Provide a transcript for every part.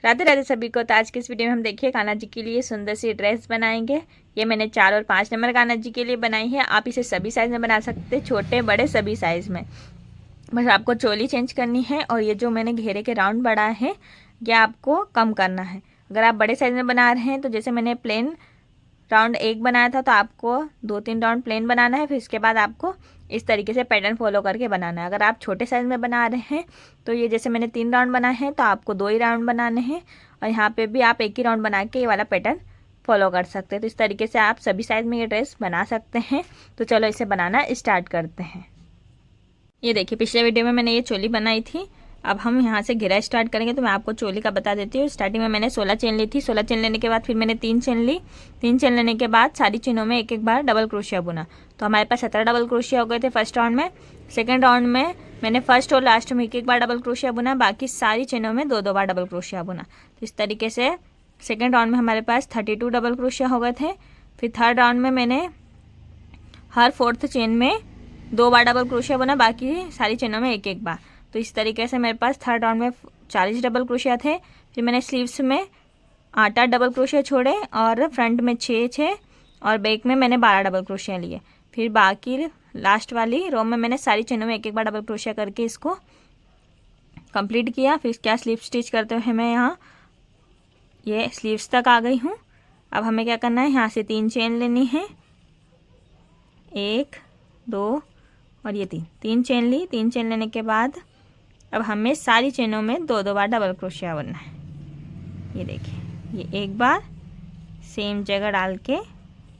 राधे राधे सभी को। तो आज की इस वीडियो में हम देखिए कान्हा जी के लिए सुंदर सी ड्रेस बनाएंगे। ये मैंने 4 और 5 नंबर कान्हा जी के लिए बनाई है। आप इसे सभी साइज़ में बना सकते हैं, छोटे बड़े सभी साइज़ में। बस आपको चोली चेंज करनी है और ये जो मैंने घेरे के राउंड बढ़ाए हैं ये आपको कम करना है। अगर आप बड़े साइज़ में बना रहे हैं तो जैसे मैंने प्लेन राउंड 1 बनाया था तो आपको 2-3 राउंड प्लेन बनाना है, फिर इसके बाद आपको इस तरीके से पैटर्न फॉलो करके बनाना है। अगर आप छोटे साइज़ में बना रहे हैं तो ये जैसे मैंने 3 राउंड बनाए हैं तो आपको 2 ही राउंड बनाने हैं और यहाँ पे भी आप 1 ही राउंड बना के ये वाला पैटर्न फॉलो कर सकते हैं। तो इस तरीके से आप सभी साइज़ में ये ड्रेस बना सकते हैं। तो चलो इसे बनाना स्टार्ट करते हैं। ये देखिए पिछले वीडियो में मैंने ये चोली बनाई थी। अब हम यहाँ से घेरा स्टार्ट करेंगे तो मैं आपको चोली का बता देती हूँ। स्टार्टिंग में मैंने 16 चेन ली थी। 16 चेन लेने के बाद फिर मैंने 3 चेन ली। 3 चेन लेने के बाद सारी चेनों में एक एक बार डबल क्रोशिया बुना। तो हमारे पास 17 डबल क्रोशिया हो गए थे फर्स्ट राउंड में। सेकेंड राउंड में मैंने फर्स्ट और लास्ट में एक एक बार डबल क्रोशिया बुना, बाकी सारी चेनों में 2-2 बार डबल क्रोशिया बुना। तो इस तरीके से सेकेंड राउंड में हमारे पास 32 डबल क्रोशिया हो गए थे। फिर थर्ड राउंड में मैंने हर फोर्थ चेन में 2 बार डबल क्रोशिया बुना, बाकी सारी चेनों में एक एक बार। तो इस तरीके से मेरे पास थर्ड राउंड में 40 डबल क्रोशिया थे। फिर मैंने स्लीव्स में 8 डबल क्रोशिया छोड़े और फ्रंट में 6 और बैक में मैंने 12 डबल क्रोशिया लिए। फिर बाकी लास्ट वाली रो में मैंने सारी चेनों में एक एक बार डबल क्रोशिया करके इसको कंप्लीट किया। फिर क्या स्लीव स्टिच करते हुए मैं यहाँ ये स्लीव्स तक आ गई हूँ। अब हमें क्या करना है, यहाँ से 3 चेन लेनी है, 1 2 और ये 3 चेन ली। 3 चेन लेने के बाद अब हमें सारी चेनों में 2-2 बार डबल क्रोशिया बनना है। ये देखिए ये एक बार सेम जगह डाल के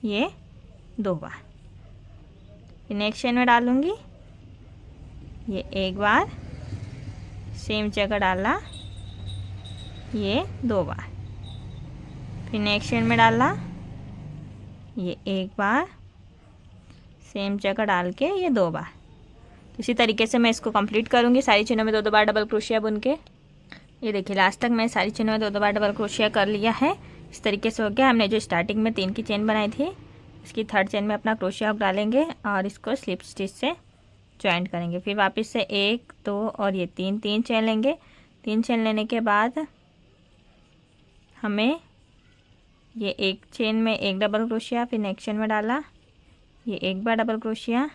ये 2 बार, फिर नेक्स्ट चेन में डालूंगी, ये एक बार सेम जगह डाला, ये 2 बार, फिर नेक्स्ट चेन में डाला, ये एक बार सेम जगह डाल के ये 2 बार। इसी तरीके से मैं इसको कंप्लीट करूँगी सारी चेनों में 2-2 बार डबल क्रोशिया बुन के। ये देखिए लास्ट तक मैं सारी चेनों में 2-2 बार डबल क्रोशिया कर लिया है। इस तरीके से हो गया। हमने जो स्टार्टिंग में 3 की चेन बनाई थी इसकी थर्ड चेन में अपना क्रोशिया हुक डालेंगे और इसको स्लिप स्टिच से ज्वाइंट करेंगे। फिर वापस से 1 2 और ये 3 चेन लेंगे। 3 चेन लेने के बाद हमें ये एक चेन में 1 डबल क्रोशिया, फिर नेक्स्ट चेन में डाला, ये एक बार डबल क्रोशिया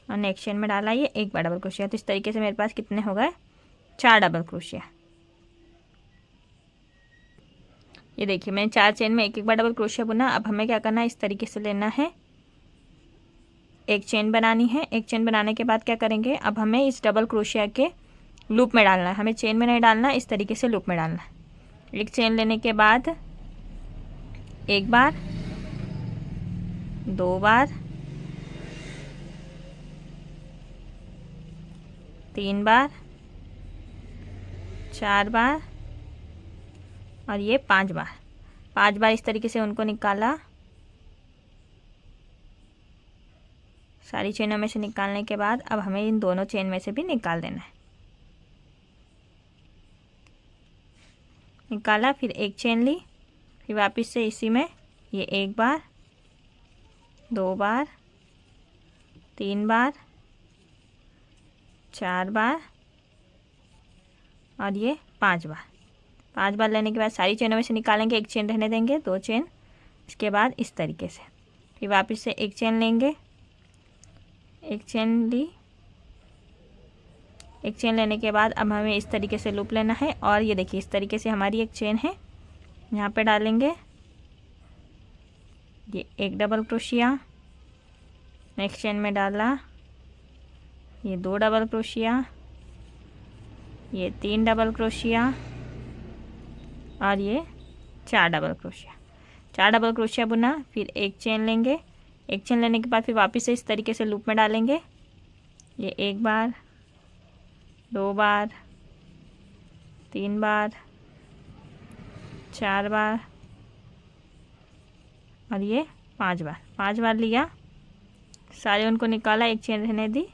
और नेक्स्ट चेन में डाला, ये एक बार डबल क्रोशिया। तो इस तरीके से मेरे पास कितने हो गए, 4 डबल क्रोशिया। ये देखिए मैंने 4 चेन में एक एक बार डबल क्रोशिया बुना। अब हमें क्या करना है, इस तरीके से लेना है, एक चेन बनानी है। एक चेन बनाने के बाद क्या करेंगे, अब हमें इस डबल क्रोशिया के लूप में डालना है। हमें चेन में नहीं डालना, इस तरीके से लूप में डालना है। एक चेन लेने के बाद एक बार, 2 बार, 3 बार, 4 बार और ये 5 बार। 5 बार इस तरीके से उनको निकाला। सारी चेनों में से निकालने के बाद अब हमें इन दोनों चेन में से भी निकाल देना है। निकाला, फिर एक चेन ली, फिर वापस से इसी में ये एक बार, 2 बार, 3 बार, 4 बार और ये 5 बार। 5 बार लेने के बाद सारी चेनों में से निकालेंगे, एक चेन रहने देंगे, 2 चेन। इसके बाद इस तरीके से फिर वापस से एक चेन लेंगे, एक चेन ली। एक चेन लेने के बाद अब हमें इस तरीके से लूप लेना है और ये देखिए इस तरीके से हमारी एक चेन है, यहाँ पे डालेंगे, ये एक डबल क्रोशिया, नेक्स्ट चेन में डाला, ये 2 डबल क्रोशिया, ये 3 डबल क्रोशिया और ये 4 डबल क्रोशिया। 4 डबल क्रोशिया बुना, फिर एक चेन लेंगे। एक चेन लेने के बाद फिर वापस से इस तरीके से लूप में डालेंगे, ये एक बार, 2 बार, 3 बार, 4 बार और ये 5 बार। 5 बार लिया, सारे उनको निकाला, एक चेन रहने दी,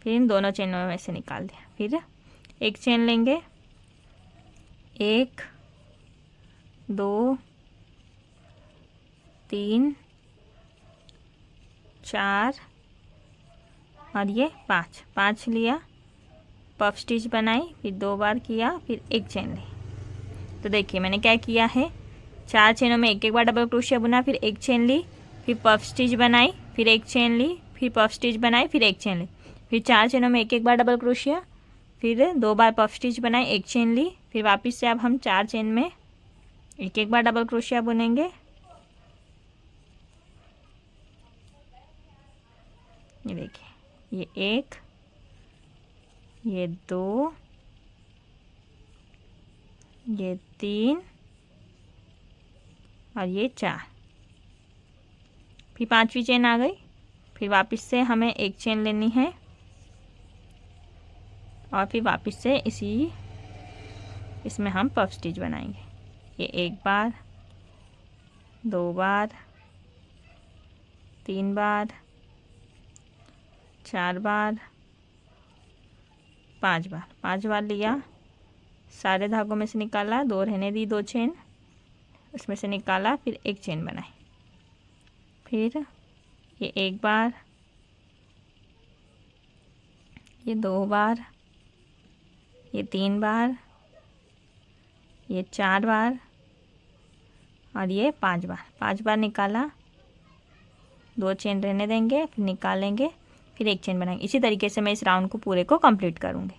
फिर इन दोनों चेनों में से निकाल दिया। फिर एक चेन लेंगे, 1 2 3 4 और ये 5 लिया, पफ स्टिच बनाई, फिर 2 बार किया, फिर एक चेन ली। तो देखिए मैंने क्या किया है, 4 चेनों में एक एक बार डबल क्रोशिया बुना, फिर एक चेन ली, फिर पफ स्टिच बनाई, फिर एक चेन ली, फिर पफ स्टिच बनाई, फिर एक चेन ली, फिर 4 चेनों में एक एक बार डबल क्रोशिया, फिर 2 बार पफ स्टिच बनाई, एक चेन ली, फिर वापस से अब हम 4 चेन में एक एक बार डबल क्रोशिया बुनेंगे। ये देखिए, ये 1, ये 2, ये 3 और ये 4, फिर 5वीं चेन आ गई। फिर वापस से हमें एक चेन लेनी है और फिर वापस से इसमें हम पफ स्टिच बनाएंगे। ये 1 बार, 2 बार, 3 बार, 4 बार, 5 बार। 5 बार लिया, सारे धागों में से निकाला, 2 रहने दी, 2 चेन उसमें से निकाला, फिर एक चेन बनाई, फिर ये 1 बार, ये 2 बार, ये 3 बार, ये 4 बार और ये 5 बार। 5 बार निकाला, 2 चेन रहने देंगे, फिर निकालेंगे, फिर एक चेन बनाएंगे। इसी तरीके से मैं इस राउंड को पूरे को कंप्लीट करूँगी।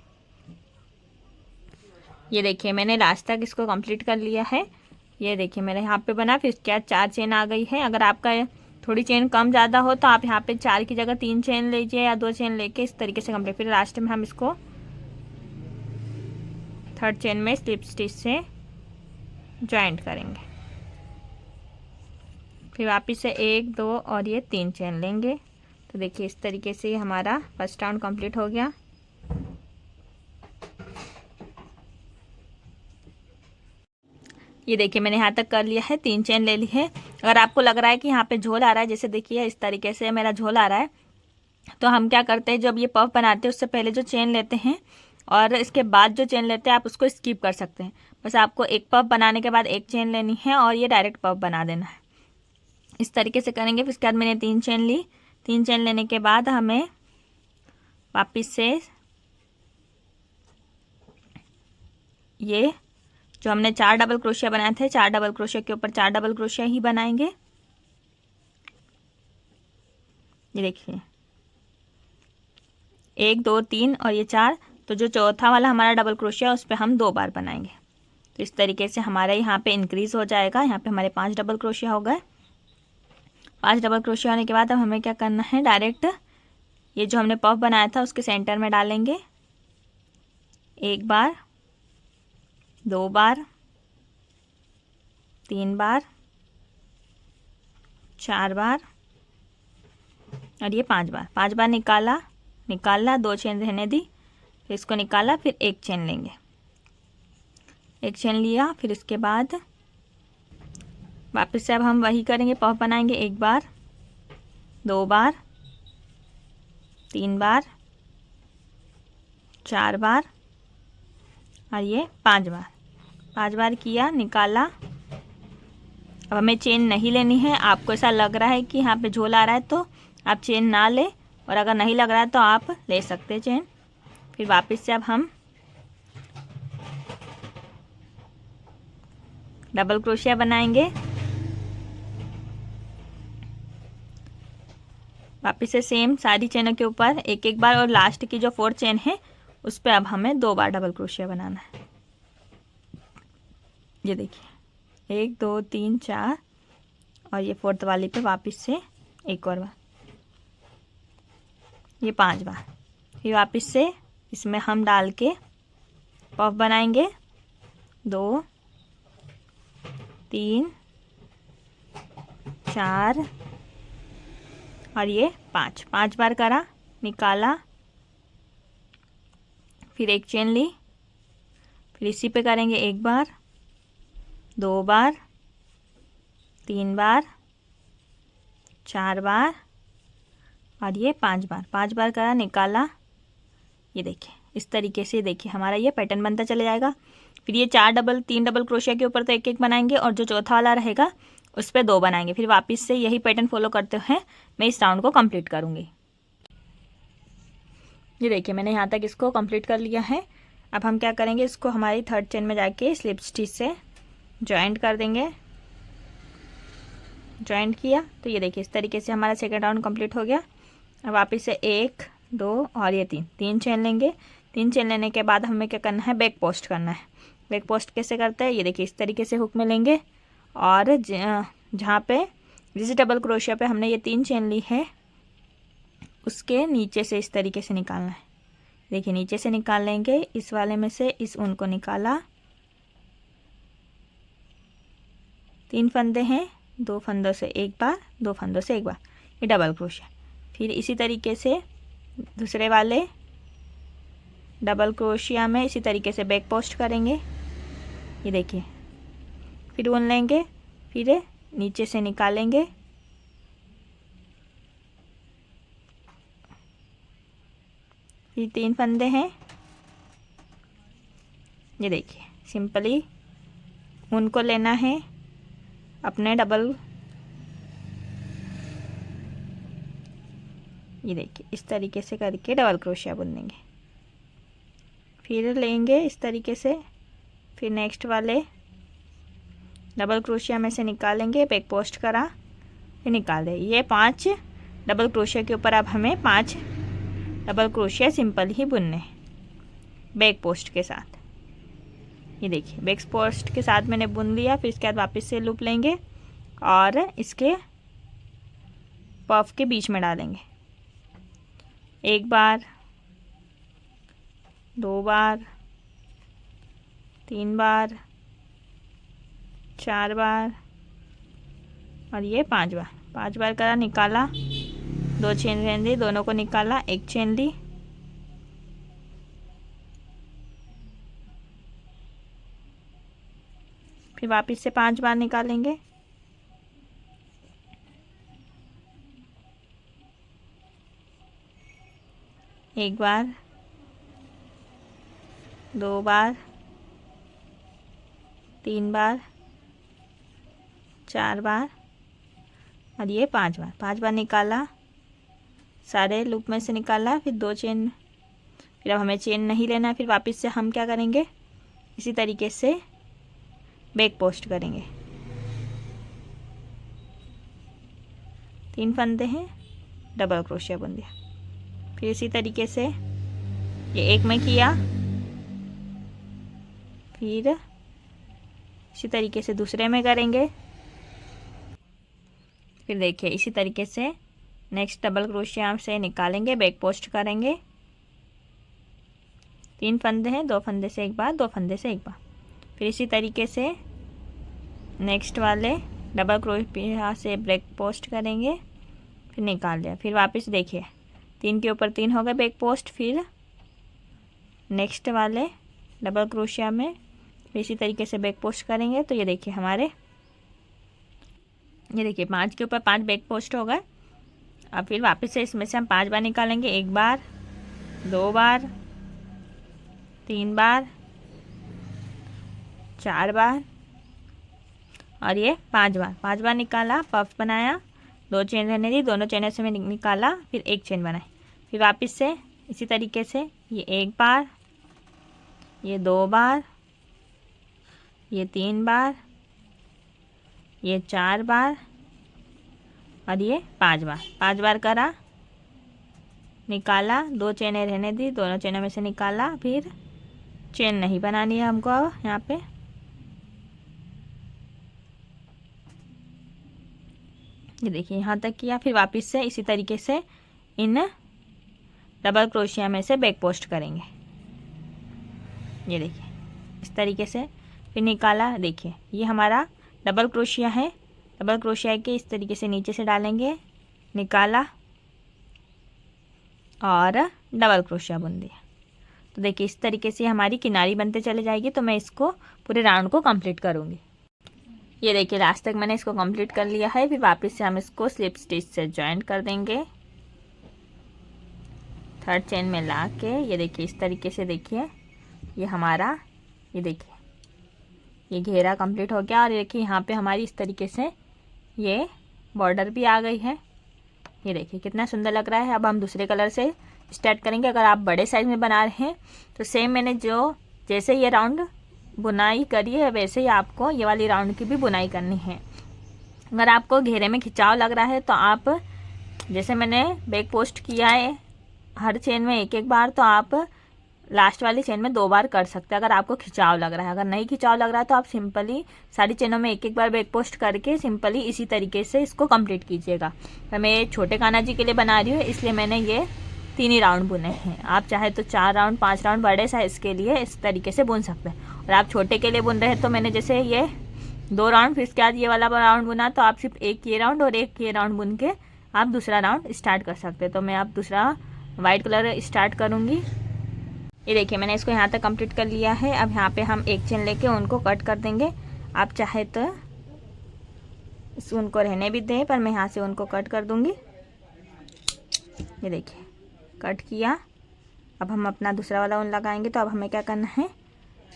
ये देखिए मैंने लास्ट तक इसको कंप्लीट कर लिया है। ये देखिए मेरे यहाँ पे बना, फिर क्या 4 चेन आ गई है। अगर आपका थोड़ी चेन कम ज़्यादा हो तो आप यहाँ पे 4 की जगह 3 चेन लीजिए या 2 चेन लेके इस तरीके से कंप्लीट। फिर लास्ट में हम इसको 3rd चेन में स्लिप स्टिच से जॉइंट करेंगे। फिर वापस से 1, 2 और ये 3 चेन लेंगे। तो देखिए इस तरीके से हमारा फर्स्ट राउंड कंप्लीट हो गया। ये देखिए मैंने यहाँ तक कर लिया है, 3 चेन ले ली है। अगर आपको लग रहा है कि यहाँ पे झोल आ रहा है, जैसे देखिए इस तरीके से मेरा झोल आ रहा है, तो हम क्या करते हैं, जब ये पफ बनाते हैं उससे पहले जो चेन लेते हैं और इसके बाद जो चेन लेते हैं आप उसको स्किप कर सकते हैं। बस आपको एक पफ बनाने के बाद एक चेन लेनी है और ये डायरेक्ट पफ बना देना है। इस तरीके से करेंगे। फिर इसके बाद मैंने 3 चेन ली। 3 चेन लेने के बाद हमें वापस से ये जो हमने 4 डबल क्रोशिया बनाए थे, 4 डबल क्रोशिया के ऊपर 4 डबल क्रोशिया ही बनाएंगे। ये देखिए 1, 2, 3 और ये 4। तो जो चौथा वाला हमारा डबल क्रोशिया उस पर हम 2 बार बनाएंगे। तो इस तरीके से हमारा यहाँ पे इंक्रीज हो जाएगा। यहाँ पे हमारे 5 डबल क्रोशिया हो गए। 5 डबल क्रोशिया होने के बाद अब हमें क्या करना है, डायरेक्ट ये जो हमने पफ बनाया था उसके सेंटर में डालेंगे। 1 बार, 2 बार, 3 बार, 4 बार और ये 5 बार। 5 बार निकाला, 2 चेन रहने दी, फिर इसको निकाला, फिर एक चेन लेंगे। एक चेन लिया, फिर इसके बाद वापस से अब हम वही करेंगे, पफ बनाएंगे। 1 बार, 2 बार, 3 बार, 4 बार और ये 5 बार। 5 बार किया, निकाला। अब हमें चेन नहीं लेनी है। आपको ऐसा लग रहा है कि यहाँ पे झोल आ रहा है तो आप चेन ना ले, और अगर नहीं लग रहा है तो आप ले सकते हैं चेन। फिर वापस से अब हम डबल क्रोशिया बनाएंगे। वापस से सेम सारी चेनों के ऊपर एक एक बार, और लास्ट की जो 4th चेन है उस पर अब हमें 2 बार डबल क्रोशिया बनाना है। ये देखिए 1, 2, 3, 4 और ये 4th वाली पे वापस से एक और बार, ये 5 बार। फिर वापस से इसमें हम डाल के पफ बनाएंगे। 2, 3, 4 और ये 5 बार करा, निकाला, फिर एक चेन ली, फिर इसी पे करेंगे 1 बार, 2 बार, 3 बार, 4 बार और ये 5 बार। 5 बार करा, निकाला। ये देखिए इस तरीके से देखिए हमारा ये पैटर्न बनता चले जाएगा। फिर ये 3 डबल क्रोशिया के ऊपर तो एक एक बनाएंगे, और जो चौथा वाला रहेगा उस पर 2 बनाएंगे। फिर वापस से यही पैटर्न फॉलो करते हुए मैं इस राउंड को कंप्लीट करूँगी। ये देखिए मैंने यहाँ तक इसको कंप्लीट कर लिया है। अब हम क्या करेंगे, इसको हमारी 3rd चेन में जाके स्लिप स्टिच से जॉइंट कर देंगे। जॉइंट किया तो ये देखिए इस तरीके से हमारा सेकंड राउंड कंप्लीट हो गया। अब वापस से 1 2 और ये 3 चेन लेंगे। 3 चेन लेने के बाद हमें क्या करना है, बैक पोस्ट करना है। बैक पोस्ट कैसे करते हैं, ये देखिए इस तरीके से हुक में लेंगे और जहाँ पे जिस डबल क्रोशिया पे हमने ये 3 चेन ली है उसके नीचे से इस तरीके से निकालना है। देखिए नीचे से निकाल लेंगे, इस वाले में से इस ऊन को निकाला। 3 फंदे हैं, 2 फंदों से एक बार, 2 फंदों से एक बार, ये डबल क्रोशिया। फिर इसी तरीके से दूसरे वाले डबल क्रोशिया में इसी तरीके से बैक पोस्ट करेंगे। ये देखिए फिर ऊन लेंगे, फिर नीचे से निकालेंगे। फिर 3 फंदे हैं, ये देखिए सिंपली उनको लेना है अपने डबल, ये देखिए इस तरीके से करके डबल क्रोशिया बुन देंगे। फिर लेंगे इस तरीके से, फिर नेक्स्ट वाले डबल क्रोशिया में से निकालेंगे, बैक पोस्ट करा, फिर निकाल दे। ये 5 डबल क्रोशिया के ऊपर अब हमें 5 डबल क्रोशिया सिंपल ही बुनने हैं बैक पोस्ट के साथ। ये देखिए बैक पोस्ट के साथ मैंने बुन लिया। फिर इसके बाद वापस से लूप लेंगे और इसके पफ के बीच में डालेंगे। 1 बार, 2 बार, 3 बार, 4 बार और ये 5 बार। 5 बार करा, निकाला, 2 चेन रहने दी, दोनों को निकाला, 1 चेन ली, फिर वापस से 5 बार निकालेंगे। एक बार, 2 बार, 3 बार, 4 बार और ये 5 बार। 5 बार निकाला, सारे लूप में से निकाला, फिर 2 चेन, फिर अब हमें चेन नहीं लेना है। फिर वापस से हम क्या करेंगे, इसी तरीके से बैक पोस्ट करेंगे। 3 फंदे हैं, डबल क्रोशिया बुन दिया। फिर इसी तरीके से ये एक में किया, फिर इसी तरीके से दूसरे में करेंगे। फिर देखिए इसी तरीके से नेक्स्ट डबल क्रोशिया से निकालेंगे, बैक पोस्ट करेंगे। 3 फंदे हैं, 2 फंदे से एक बार, 2 फंदे से एक बार। फिर इसी तरीके से नेक्स्ट वाले डबल क्रोशिया से बैक पोस्ट करेंगे, फिर निकाल दिया। फिर वापस देखिए 3 के ऊपर 3 हो गए बैक पोस्ट। फिर नेक्स्ट वाले डबल क्रोशिया में फिर इसी तरीके से बैक पोस्ट करेंगे। तो ये देखिए हमारे, ये देखिए 5 के ऊपर 5 बैक पोस्ट हो गए। अब फिर वापस से इसमें से हम 5 बार निकालेंगे। 1 बार, 2 बार, 3 बार, 4 बार और ये 5 बार। 5 बार निकाला, पफ बनाया, 2 चेन रहने दी, दोनों चेनों से मैं निकाला, फिर 1 चेन बनाई। फिर वापस से इसी तरीके से ये 1 बार, ये 2 बार, ये 3 बार, ये 4 बार और ये 5 बार। 5 बार करा, निकाला, 2 चेनें रहने दी, दोनों चेनों में से निकाला, फिर चेन नहीं बनानी है हमको यहाँ पे। ये देखिए यहाँ तक किया। फिर वापस से इसी तरीके से इन डबल क्रोशिया में से बैक पोस्ट करेंगे। ये देखिए इस तरीके से, फिर निकाला। देखिए ये हमारा डबल क्रोशिया है। डबल क्रोशिया के इस तरीके से नीचे से डालेंगे, निकाला और डबल क्रोशिया बुन दिया। तो देखिए इस तरीके से हमारी किनारी बनते चले जाएगी। तो मैं इसको पूरे राउंड को कंप्लीट करूँगी। ये देखिए लास्ट तक मैंने इसको कंप्लीट कर लिया है। फिर वापस से हम इसको स्लिप स्टिच से जॉइंट कर देंगे, 3rd चेन में ला के। ये देखिए इस तरीके से, देखिए ये हमारा, ये देखिए ये घेरा कंप्लीट हो गया। और देखिए यहाँ पे हमारी इस तरीके से ये बॉर्डर भी आ गई है। ये देखिए कितना सुंदर लग रहा है। अब हम दूसरे कलर से स्टार्ट करेंगे। अगर आप बड़े साइज़ में बना रहे हैं तो सेम मैंने जो जैसे ये राउंड बुनाई करी है वैसे ही आपको ये वाली राउंड की भी बुनाई करनी है। अगर आपको घेरे में खिंचाव लग रहा है तो आप, जैसे मैंने बैक पोस्ट किया है हर चेन में एक एक बार, तो आप लास्ट वाली चेन में 2 बार कर सकते हैं अगर आपको खिंचाव लग रहा है। अगर नहीं खिंचाव लग रहा है तो आप सिंपली सारी चेनों में एक एक बार बैक पोस्ट करके सिंपली इसी तरीके से इसको कंप्लीट कीजिएगा। तो मैं छोटे कान्हा जी के लिए बना रही हूँ, इसलिए मैंने ये 3 ही राउंड बुने हैं। आप चाहे तो 4 राउंड 5 राउंड बड़े साइज़ के लिए इस तरीके से बुन सकते हैं। और आप छोटे के लिए बुन रहे हैं तो मैंने जैसे ये 2 राउंड, फिर इसके बाद ये वाला राउंड बुना, तो आप सिर्फ एक ये राउंड और एक ये राउंड बुन के आप दूसरा राउंड स्टार्ट कर सकते हैं। तो मैं आप दूसरा वाइट कलर स्टार्ट करूँगी। ये देखिए मैंने इसको यहाँ तक कंप्लीट कर लिया है। अब यहाँ पे हम एक चेन लेके उनको कट कर देंगे। आप चाहे तो उनको रहने भी दें, पर मैं यहाँ से उनको कट कर दूँगी। ये देखिए कट किया। अब हम अपना दूसरा वाला ऊन लगाएंगे। तो अब हमें क्या करना है,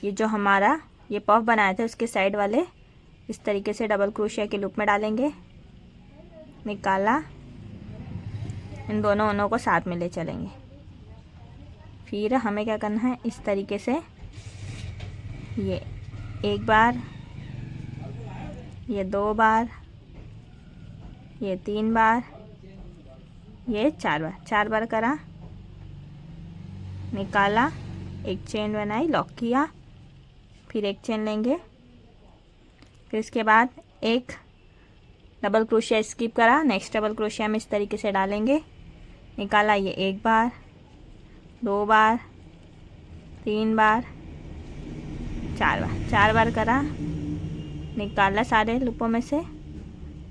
ये जो हमारा ये पफ बनाया था उसके साइड वाले इस तरीके से डबल क्रोशिया के लूप में डालेंगे, निकाला, इन दोनों ऊनों को साथ में ले चलेंगे। फिर हमें क्या करना है, इस तरीके से ये 1 बार, ये 2 बार, ये 3 बार, ये 4 बार, 4 बार करा, निकाला, एक चेन बनाई, लॉक किया, फिर एक चेन लेंगे, फिर इसके बाद एक डबल क्रोशिया स्किप करा, नेक्स्ट डबल क्रोशिया में इस तरीके से डालेंगे, निकाला, ये 1 बार, 2 बार, 3 बार, 4 बार, 4 बार करा, निकाला सारे लूपों में से,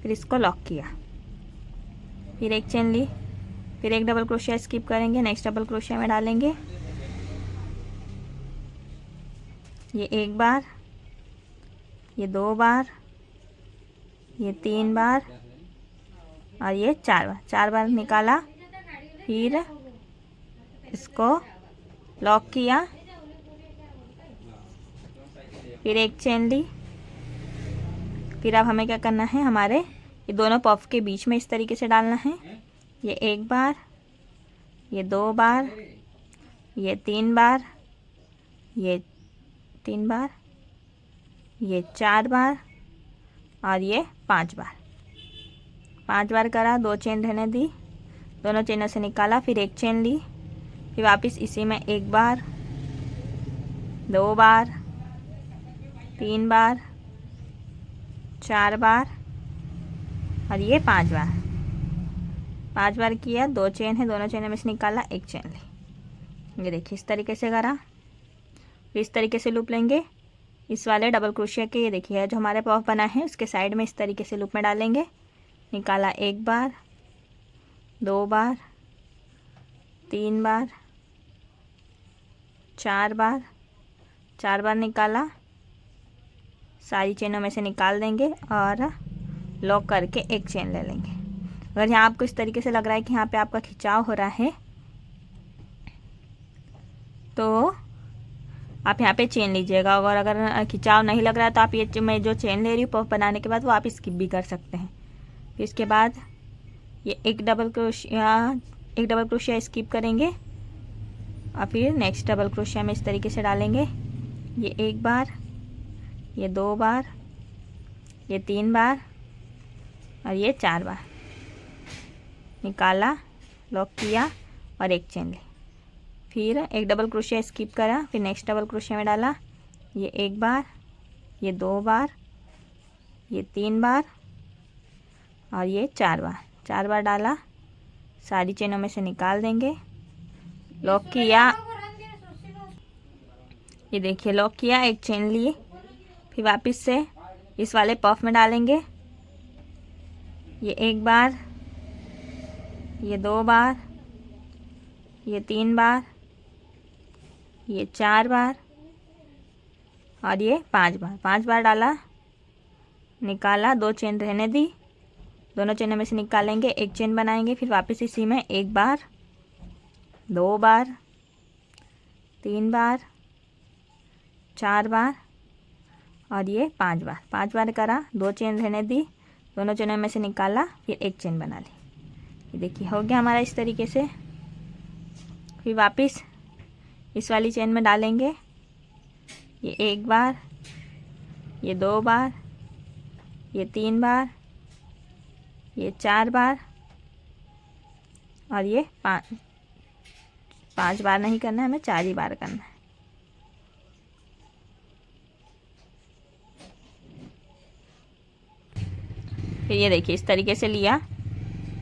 फिर इसको लॉक किया, फिर एक चेन ली, फिर एक डबल क्रोशिया स्किप करेंगे, नेक्स्ट डबल क्रोशिया में डालेंगे, ये 1 बार, ये 2 बार, ये 3 बार और ये 4 बार, 4 बार निकाला, फिर इसको लॉक किया, फिर एक चेन ली, फिर अब हमें क्या करना है, हमारे ये दोनों पफ के बीच में इस तरीके से डालना है। ये 1 बार, ये 2 बार, ये 3 बार, ये 3 बार, ये 4 बार और ये 5 बार, 5 बार करा, 2 चेन रहने दी, दोनों चेनों से निकाला, फिर एक चेन ली, फिर वापस इसी में 1 बार, 2 बार, 3 बार, 4 बार और ये 5 बार, 5 बार किया, 2 चेन है, दोनों चेनों में से निकाला, एक चेन ली। ये देखिए इस तरीके से करा, फिर इस तरीके से लूप लेंगे इस वाले डबल क्रोशिया के। ये देखिए जो हमारे पफ बना है उसके साइड में इस तरीके से लूप में डालेंगे, निकाला, 1 बार, 2 बार, 3 बार, 4 बार, 4 बार निकाला, सारी चेनों में से निकाल देंगे और लॉक करके एक चेन ले लेंगे। अगर यहाँ आपको इस तरीके से लग रहा है कि यहाँ पे आपका खिंचाव हो रहा है तो आप यहाँ पे चेन लीजिएगा, और अगर खिंचाव नहीं लग रहा है तो आप ये मैं जो चेन ले रही हूँ पफ बनाने के बाद वो आप स्किप भी कर सकते हैं। फिर इसके बाद ये एक डबल क्रोशिया स्किप करेंगे और फिर नेक्स्ट डबल क्रोशिया में इस तरीके से डालेंगे, ये 1 बार, ये 2 बार, ये 3 बार और ये 4 बार, निकाला, लॉक किया और एक चेन ली, फिर एक डबल क्रोशिया स्किप करा, फिर नेक्स्ट डबल क्रोशिया में डाला, ये 1 बार, ये 2 बार, ये 3 बार और ये 4 बार, 4 बार डाला, सारी चेनों में से निकाल देंगे, लॉक किया, ये देखिए लॉक किया, एक चेन लिए, फिर वापस से इस वाले पफ में डालेंगे, ये 1 बार, ये 2 बार, ये 3 बार, ये 4 बार और ये 5 बार, 5 बार डाला, निकाला, 2 चेन रहने दी, दोनों चेनों में से निकालेंगे, एक चेन बनाएंगे, फिर वापस इसी में 1 बार, 2 बार, 3 बार, 4 बार और ये 5 बार, 5 बार करा, 2 चेन रहने दी, दोनों चेनों में से निकाला, फिर एक चेन बना ली। ये देखिए हो गया हमारा इस तरीके से। फिर वापस इस वाली चेन में डालेंगे, ये 1 बार, ये 2 बार, ये 3 बार, ये 4 बार और ये 5 बार नहीं करना है, हमें 4 ही बार करना है। फिर ये देखिए इस तरीके से लिया,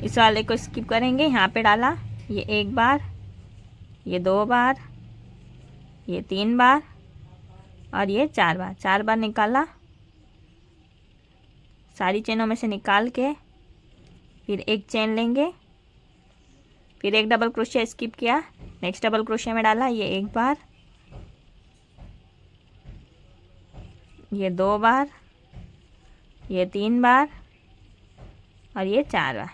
इस वाले को स्किप करेंगे, यहाँ पे डाला, ये 1 बार, ये 2 बार, ये 3 बार और ये 4 बार। 4 बार निकाला, सारी चेनों में से निकाल के फिर एक चेन लेंगे, फिर एक डबल क्रोशिया स्किप किया, नेक्स्ट डबल क्रोशिया में डाला, ये 1 बार, ये 2 बार, ये 3 बार और ये 4 बार।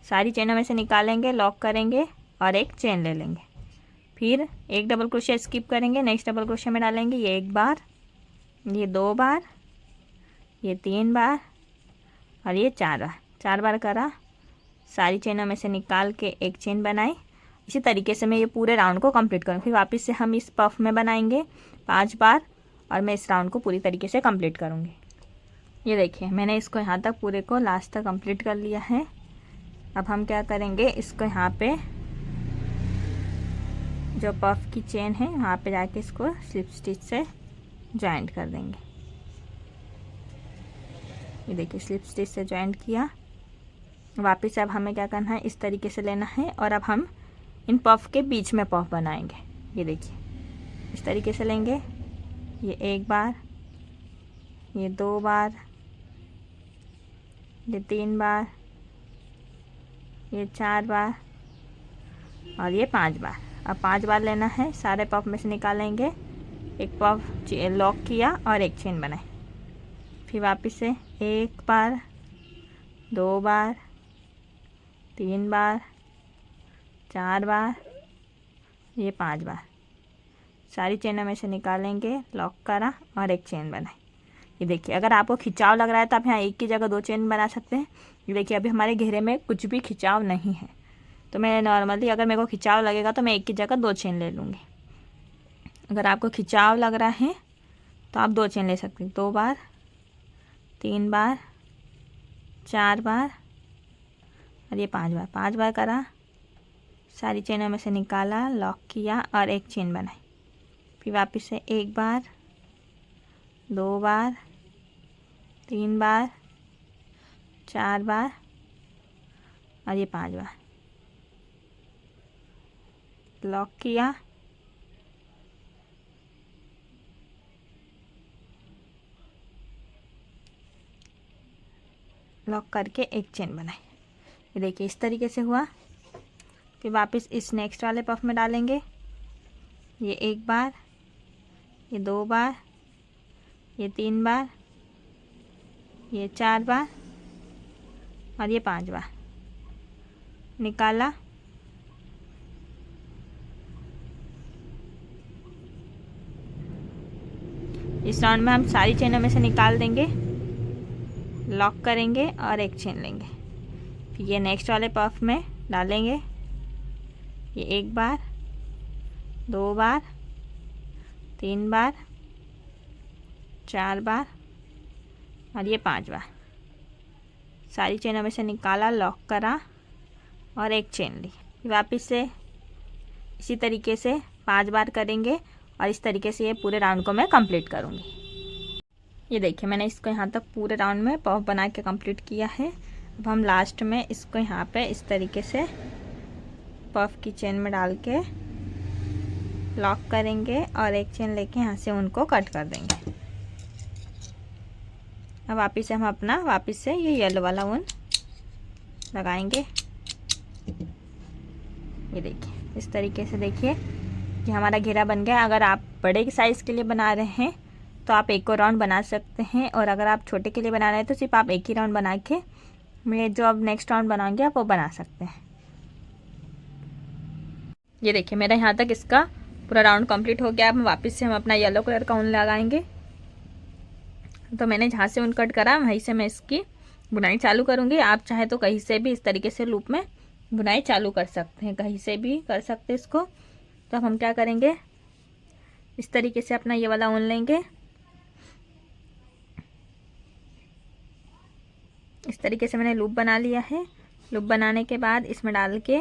सारी चेनों में से निकालेंगे, लॉक करेंगे और एक चेन ले लेंगे, फिर एक डबल क्रोशिया स्किप करेंगे, नेक्स्ट डबल क्रोशिया में डालेंगे, ये 1 बार, ये 2 बार, ये 3 बार और ये 4 बार। 4 बार करा, सारी चेनों में से निकाल के एक चेन बनाई। इसी तरीके से मैं ये पूरे राउंड को कंप्लीट करूँ। फिर वापस से हम इस पफ में बनाएंगे 5 बार और मैं इस राउंड को पूरी तरीके से कंप्लीट करूँगी। ये देखिए मैंने इसको यहाँ तक पूरे को लास्ट तक कंप्लीट कर लिया है। अब हम क्या करेंगे, इसको यहाँ पे जो पफ की चेन है वहाँ पे जाके इसको स्लिप स्टिच से जॉइंट कर देंगे। ये देखिए स्लिप स्टिच से जॉइंट किया। वापस अब हमें क्या करना है, इस तरीके से लेना है और अब हम इन पफ के बीच में पफ बनाएंगे। ये देखिए इस तरीके से लेंगे, ये 1 बार, ये 2 बार, ये 3 बार, ये 4 बार और ये 5 बार। अब 5 बार लेना है, सारे पफ में से निकालेंगे, एक पफ लॉक किया और एक चेन बनाए। फिर वापस से 1 बार, 2 बार, 3 बार, 4 बार, ये 5 बार। सारी चेनों में से निकालेंगे, लॉक करा और एक चेन बनाई। ये देखिए अगर आपको खिंचाव लग रहा है तो आप यहाँ एक की जगह 2 चेन बना सकते हैं। ये देखिए अभी हमारे घेरे में कुछ भी खिंचाव नहीं है, तो मैं नॉर्मली अगर मेरे को खिंचाव लगेगा तो मैं एक की जगह 2 चेन ले लूँगी। अगर आपको खिंचाव लग रहा है तो आप 2 चेन ले सकते हैं, 2 बार, 3 बार, 4 बार और ये 5 बार। 5 बार करा, सारी चेनों में से निकाला, लॉक किया और एक चेन बनाई। फिर वापस से 1 बार, 2 बार, 3 बार, 4 बार और ये 5 बार। लॉक किया, लॉक करके एक चेन बनाई। ये देखिए इस तरीके से हुआ। फिर वापस इस नेक्स्ट वाले पफ में डालेंगे, ये 1 बार, ये 2 बार, ये 3 बार, ये 4 बार और ये 5 बार। निकाला, इस राउंड में हम सारी चेनों में से निकाल देंगे, लॉक करेंगे और एक चेन लेंगे। फिर ये नेक्स्ट वाले पफ में डालेंगे, ये 1 बार, 2 बार, 3 बार, 4 बार और ये 5 बार। सारी चेनों में से निकाला, लॉक करा और एक चेन ली। वापस से इसी तरीके से 5 बार करेंगे और इस तरीके से ये पूरे राउंड को मैं कंप्लीट करूँगी। ये देखिए मैंने इसको यहाँ तक पूरे राउंड में पफ बना के कंप्लीट किया है। अब हम लास्ट में इसको यहाँ पे इस तरीके से पफ की चेन में डाल के लॉक करेंगे और एक चेन लेके यहाँ से उनको कट कर देंगे। अब वापस से हम अपना ये येलो वाला ऊन लगाएंगे। ये देखिए इस तरीके से देखिए कि हमारा घेरा बन गया। अगर आप बड़े साइज़ के लिए बना रहे हैं तो आप एक और राउंड बना सकते हैं, और अगर आप छोटे के लिए बना रहे हैं तो सिर्फ आप एक ही राउंड बना के मैं जो अब नेक्स्ट राउंड बनाऊंगे आप वो बना सकते हैं। ये देखिए मेरा यहाँ तक इसका पूरा राउंड कंप्लीट हो गया। अब वापस से हम अपना येलो कलर का ऊन लगाएंगे। तो मैंने जहाँ से ऊन कट करा वहीं से मैं इसकी बुनाई चालू करूँगी। आप चाहे तो कहीं से भी इस तरीके से लूप में बुनाई चालू कर सकते हैं, कहीं से भी कर सकते हैं इसको। तो अब हम क्या करेंगे, इस तरीके से अपना ये वाला ऊन लेंगे। इस तरीके से मैंने लूप बना लिया है। लूप बनाने के बाद इसमें डाल के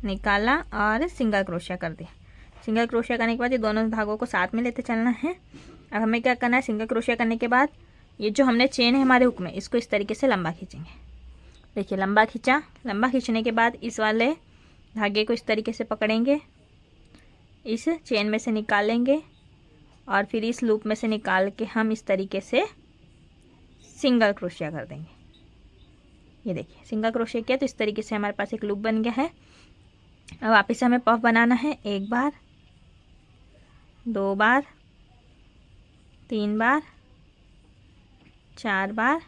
निकाला और सिंगल क्रोशिया कर दिया। सिंगल क्रोशिया करने के बाद ये दोनों धागों को साथ में लेते चलना है। अब हमें क्या करना है, सिंगल क्रोशिया करने के बाद ये जो हमने चेन है हमारे हुक में, इसको इस तरीके से लंबा खींचेंगे। देखिए लंबा खींचा। लंबा खींचने के बाद इस वाले धागे को इस तरीके से पकड़ेंगे, इस चेन में से निकालेंगे और फिर इस लूप में से निकाल के हम इस तरीके से सिंगल क्रोशिया कर देंगे। ये देखिए सिंगल क्रोशिया किया तो इस तरीके से हमारे पास एक लूप बन गया है। अब वापस हमें पफ बनाना है। 1 बार, 2 बार, 3 बार, 4 बार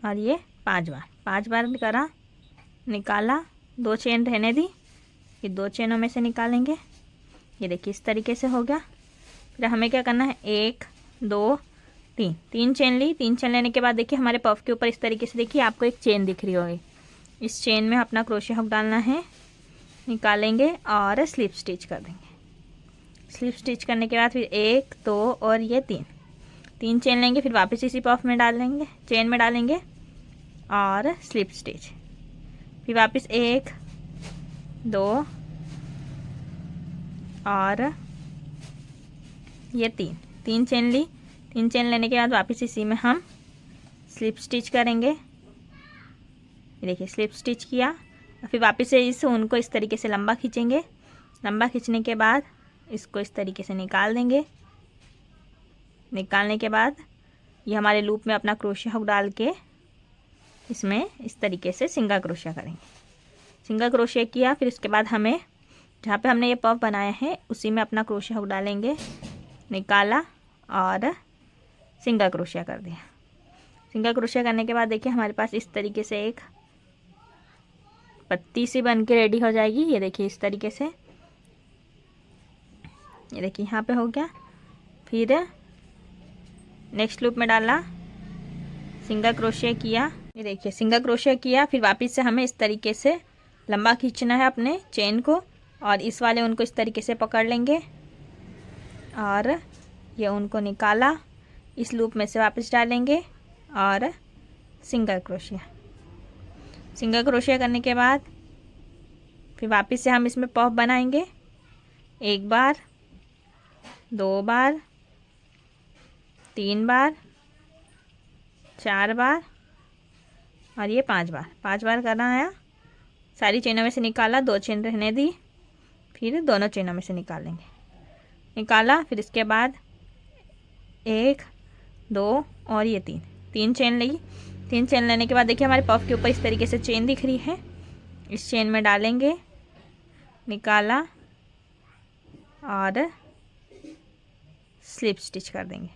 और ये 5 बार। 5 बार करा, निकाला, 2 चेन रहने दी, ये 2 चेनों में से निकालेंगे। ये देखिए इस तरीके से हो गया। फिर हमें क्या करना है, 1 2 3, 3 चेन ली। 3 चेन लेने के बाद देखिए हमारे पफ के ऊपर इस तरीके से देखिए आपको एक चेन दिख रही होगी। इस चेन में अपना क्रोशिया हुक डालना है, निकालेंगे और स्लिप स्टिच कर देंगे। स्लिप स्टिच करने के बाद फिर 1 2 और ये 3 चेन लेंगे। फिर वापस इसी पफ में डालेंगे, चेन में डालेंगे और स्लिप स्टिच। फिर वापस 1 2 और ये 3 चेन ली। 3 चेन लेने के बाद वापस इसी में हम स्लिप स्टिच करेंगे। ये देखिए स्लिप स्टिच किया। फिर वापस से इस ऊन को इस तरीके से लंबा खींचेंगे। लंबा खींचने के बाद इसको इस तरीके से निकाल देंगे। निकालने के बाद ये हमारे लूप में अपना क्रोशिया हुक डाल के इसमें इस तरीके से सिंगल क्रोशिया करेंगे। सिंगल क्रोशिया किया, फिर इसके बाद हमें जहाँ पे हमने ये पफ बनाया है उसी में अपना क्रोशिया हुक डालेंगे, निकाला और सिंगल क्रोशिया कर दिया। सिंगल क्रोशिया करने के बाद देखिए हमारे पास इस तरीके से एक पत्ती सी बन के रेडी हो जाएगी। ये देखिए इस तरीके से, ये देखिए यहाँ पे हो गया। फिर नेक्स्ट लूप में डाला, सिंगल क्रोशिया किया। ये देखिए सिंगल क्रोशिया किया। फिर वापस से हमें इस तरीके से लंबा खींचना है अपने चेन को और इस वाले ऊन को इस तरीके से पकड़ लेंगे और ये ऊन को निकाला, इस लूप में से वापस डालेंगे और सिंगल क्रोशिया। सिंगल क्रोशिया करने के बाद फिर वापस से हम इसमें पफ बनाएंगे। 1 बार, 2 बार, 3 बार, 4 बार और ये 5 बार। 5 बार करना है। सारी चेनों में से निकाला, 2 चेन रहने दी, फिर दोनों चेनों में से निकालेंगे। निकाला, फिर इसके बाद 1 2 और ये 3 चेन ली। 3 चेन लेने के बाद देखिए हमारे पफ के ऊपर इस तरीके से चेन दिख रही है। इस चेन में डालेंगे, निकाला और स्लिप स्टिच कर देंगे।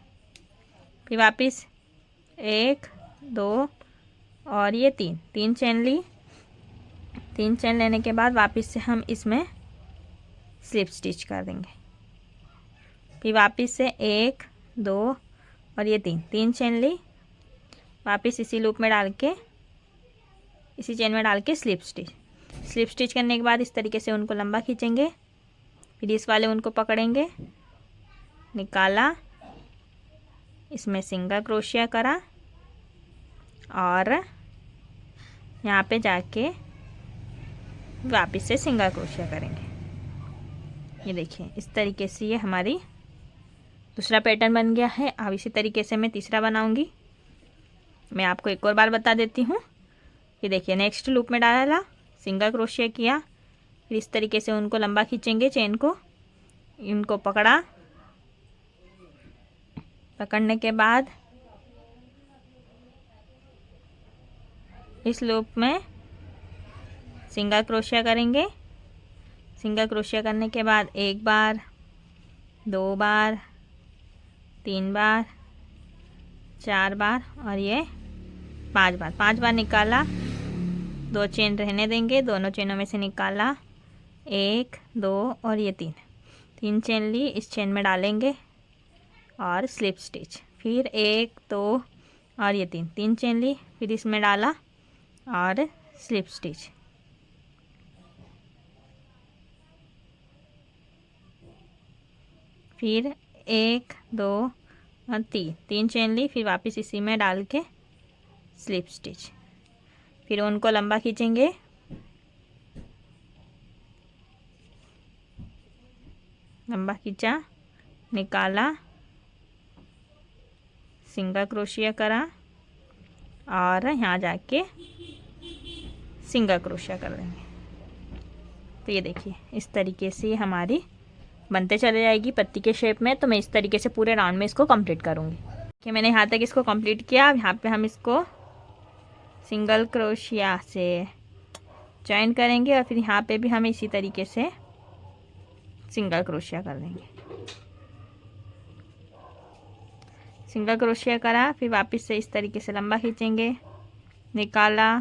फिर वापस 1 2 और ये 3 चेन ली। 3 चेन लेने के बाद वापस से हम इसमें स्लिप स्टिच कर देंगे। फिर वापस से 1 2 और ये 3 चेन ली। वापस इसी लूप में डाल के, इसी चेन में डाल के स्लिप स्टिच करने के बाद इस तरीके से उनको लंबा खींचेंगे। फिर इस वाले उनको पकड़ेंगे, निकाला, इसमें सिंगल क्रोशिया करा और यहाँ पे जाके वापस से सिंगल क्रोशिया करेंगे। ये देखिए इस तरीके से ये हमारी दूसरा पैटर्न बन गया है। अब इसी तरीके से मैं तीसरा बनाऊंगी। मैं आपको एक और बार बता देती हूँ। ये देखिए नेक्स्ट लूप में डाला, सिंगल क्रोशिया किया, फिर इस तरीके से उनको लंबा खींचेंगे चेन को, इनको पकड़ा, पकड़ने के बाद इस लूप में सिंगल क्रोशिया करेंगे। सिंगल क्रोशिया करने के बाद 1 बार, 2 बार, 3 बार, 4 बार और ये 5 बार। 5 बार निकाला, 2 चेन रहने देंगे, दोनों चेनों में से निकाला, 1 2 और ये 3 चेन ली, इस चेन में डालेंगे और स्लिप स्टिच। फिर 1 2 और ये 3 चेन ली, फिर इसमें डाला और स्लिप स्टिच। फिर 1 2 और 3 चेन ली, फिर वापस इसी में डाल के स्लिप स्टिच, फिर उनको लंबा खींचेंगे, लंबा खींचा, निकाला, सिंगल क्रोशिया करा और यहाँ जाके सिंगल क्रोशिया कर देंगे। तो ये देखिए इस तरीके से हमारी बनते चले जाएगी पत्ती के शेप में। तो मैं इस तरीके से पूरे राउंड में इसको कंप्लीट करूँगी। कि मैंने यहाँ तक इसको कंप्लीट किया। अब यहाँ पे हम इसको सिंगल क्रोशिया से जॉइन करेंगे और फिर यहाँ पे भी हम इसी तरीके से सिंगल क्रोशिया कर देंगे। सिंगल क्रोशिया करा, फिर वापस से इस तरीके से लंबा खींचेंगे, निकाला,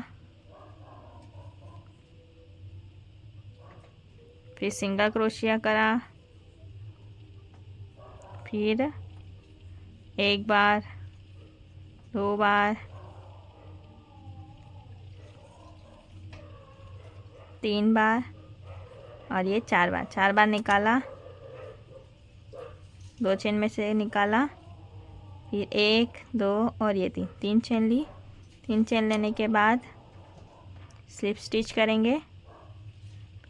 फिर सिंगल क्रोशिया करा, फिर 1 बार, 2 बार, 3 बार और ये 4 बार निकाला, 2 चेन में से निकाला, फिर 1 2 और ये 3 चेन ली। 3 चेन लेने के बाद स्लिप स्टिच करेंगे,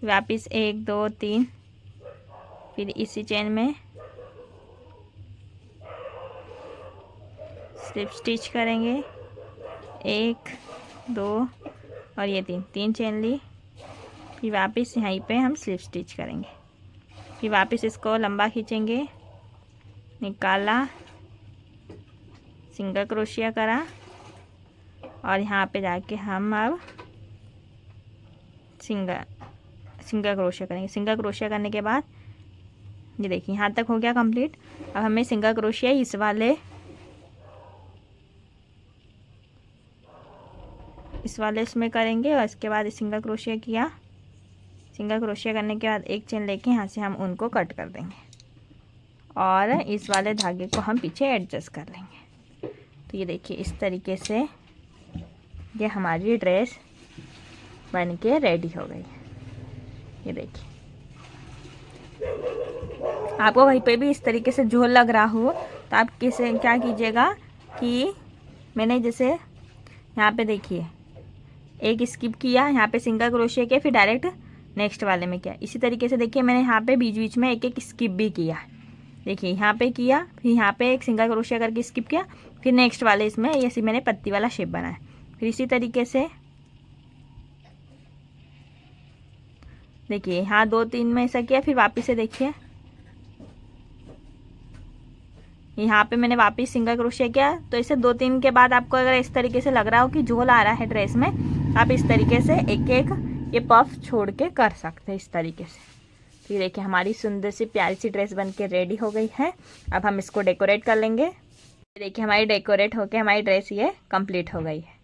वापस 1 2 3, फिर इसी चेन में स्लिप स्टिच करेंगे, 1 2 और ये 3 चेन ली, फिर वापस यहीं पे हम स्लिप स्टिच करेंगे, फिर वापस इसको लंबा खींचेंगे, निकाला, सिंगल क्रोशिया करा और यहाँ पे जाके हम अब सिंगल क्रोशिया करेंगे। सिंगल क्रोशिया करने के बाद ये देखिए यहाँ तक हो गया कंप्लीट। अब हमें सिंगल क्रोशिया इस वाले इसमें करेंगे और इसके बाद सिंगल क्रोशिया किया। सिंगल क्रोशिया करने के बाद 1 चेन लेके यहाँ से हम उनको कट कर देंगे और इस वाले धागे को हम पीछे एडजस्ट कर लेंगे। तो ये देखिए इस तरीके से ये हमारी ड्रेस बन के रेडी हो गई। ये देखिए आपको कहीं पे भी इस तरीके से झोल लग रहा हो तो आप क्या कीजिएगा कि मैंने जैसे यहाँ पे देखिए एक स्किप किया, यहाँ पे सिंगल क्रोशिया किया, फिर डायरेक्ट नेक्स्ट वाले में किया। इसी तरीके से देखिए मैंने यहाँ पे बीच बीच में एक स्किप भी किया। देखिए यहाँ पे किया, फिर यहाँ पे एक सिंगल क्रोशिया करके स्किप किया, फिर नेक्स्ट वाले इसमें ऐसे मैंने पत्ती वाला शेप बनाया। फिर इसी तरीके से देखिए यहाँ 2 3 में ऐसा किया, फिर वापस से देखिए यहाँ पे मैंने वापस सिंगल क्रोशिया किया। तो इसे 2 3 के बाद आपको अगर इस तरीके से लग रहा हो कि झोल आ रहा है ड्रेस में, आप इस तरीके से एक एक ये पफ छोड़ के कर सकते हैं इस तरीके से। तो ये देखिए हमारी सुंदर सी प्यारी सी ड्रेस बन के रेडी हो गई है। अब हम इसको डेकोरेट कर लेंगे। देखिए हमारी डेकोरेट होके हमारी ड्रेस ये कंप्लीट हो गई है।